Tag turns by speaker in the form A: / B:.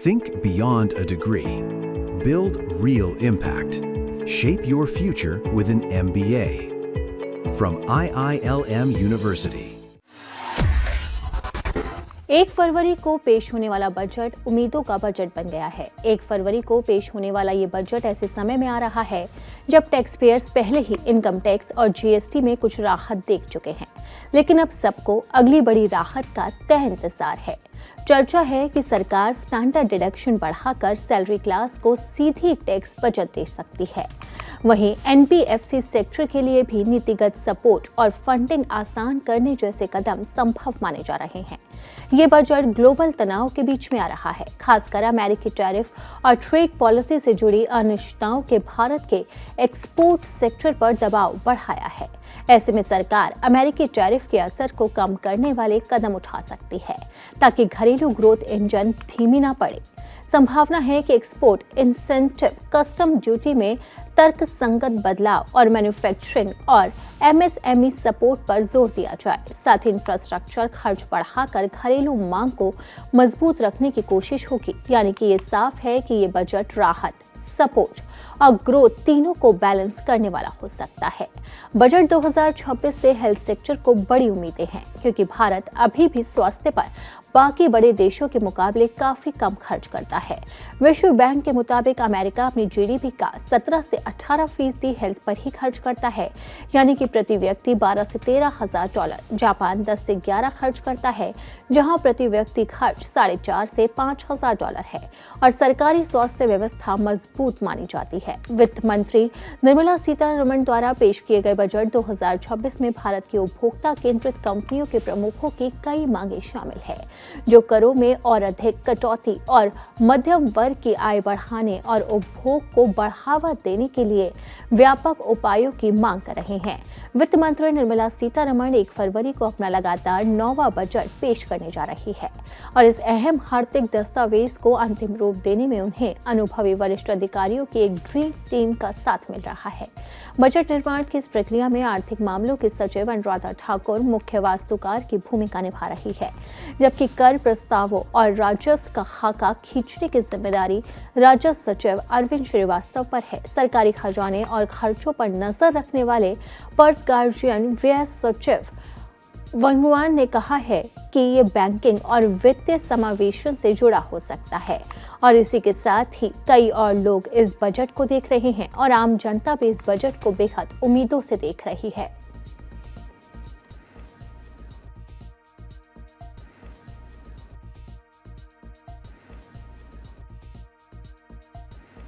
A: Think beyond a degree. Build real impact. Shape your future with an MBA. From IILM University.
B: 1 फरवरी को पेश होने वाला budget उम्मीदों का बजट बन गया है। 1 फरवरी को पेश होने वाला ये बजट ऐसे समय में आ रहा है जब टैक्स पेयर्स पहले ही इनकम टैक्स और जीएसटी में कुछ राहत देख चुके हैं, लेकिन अब सबको अगली बड़ी राहत का तय इंतजार है। चर्चा है कि सरकार स्टैंडर्ड डिडक्शन बढ़ाकर सैलरी क्लास को सीधी टैक्स बचत दे सकती है। वहीं एनबीएफसी सेक्टर के लिए भी नीतिगत सपोर्ट और फंडिंग आसान करने जैसे कदम संभव माने जा रहे हैं। ये बजट ग्लोबल तनाव के बीच में आ रहा है, खासकर अमेरिकी टैरिफ और ट्रेड पॉलिसी से जुड़ी अनिश्चितताओं के भारत के एक्सपोर्ट सेक्टर पर दबाव बढ़ाया है। ऐसे में सरकार अमेरिकी टैरिफ के असर को कम करने वाले कदम उठा सकती है ताकि घरेलू ग्रोथ इंजन धीमी ना पड़े। संभावना है कि एक्सपोर्ट इंसेंटिव, कस्टम ड्यूटी में तर्कसंगत बदलाव और मैन्युफैक्चरिंग और एमएसएमई सपोर्ट पर जोर दिया जाए। साथ ही इंफ्रास्ट्रक्चर खर्च बढ़ाकर घरेलू मांग को मजबूत रखने की कोशिश होगी। यानी कि ये साफ है कि ये बजट राहत, सपोर्ट और ग्रोथ तीनों को बैलेंस करने वाला हो सकता है। बजट 2026 से हेल्थ सेक्टर को बड़ी उम्मीदें हैं, क्योंकि भारत अभी भी स्वास्थ्य पर बाकी बड़े देशों के मुकाबले काफी कम खर्च करता है। विश्व बैंक के मुताबिक अमेरिका अपनी जीडीपी का 17 से 18% हेल्थ पर ही खर्च करता है, यानी कि प्रति व्यक्ति 12 से 13 हजार डॉलर। जापान 10 से 11 खर्च करता है, जहां प्रति व्यक्ति खर्च 4.5 से 5 हजार डॉलर है और सरकारी स्वास्थ्य व्यवस्था मजबूत मानी जाती है। वित्त मंत्री निर्मला सीतारमण द्वारा पेश किए गए बजट 2026 में भारत की उपभोक्ता केंद्रित कंपनियों के प्रमुखों की कई मांगे शामिल है, जो करों में और अधिक कटौती और मध्यम वर्ग की आय बढ़ाने और उपभोग को बढ़ावा देने के लिए व्यापक उपायों की मांग कर रहे हैं। वित्त मंत्री निर्मला सीतारमण 1 फरवरी को अपना लगातार 9वां बजट पेश करने जा रही है और इस अहम आर्थिक दस्तावेज को अंतिम रूप देने में उन्हें अनुभवी वरिष्ठ अधिकारियों की एक ड्रीम टीम का साथ मिल रहा है। बजट निर्माण की इस प्रक्रिया में आर्थिक मामलों के सचिव अनुराधा ठाकुर मुख्य वास्तुकार की भूमिका निभा रही है, जबकि कर प्रस्तावों और राजस्व का खाका खींचने की जिम्मेदारी राजस्व सचिव अरविंद श्रीवास्तव पर है। सरकारी खजाने और खर्चों पर नजर रखने वाले पर्स गार्जियन व्यय सचिव वंगवान ने कहा है कि ये बैंकिंग और वित्तीय समावेशन से जुड़ा हो सकता है और इसी के साथ ही कई और लोग इस बजट को देख रहे हैं और आम जनता भी इस बजट को बेहद उम्मीदों से देख रही है।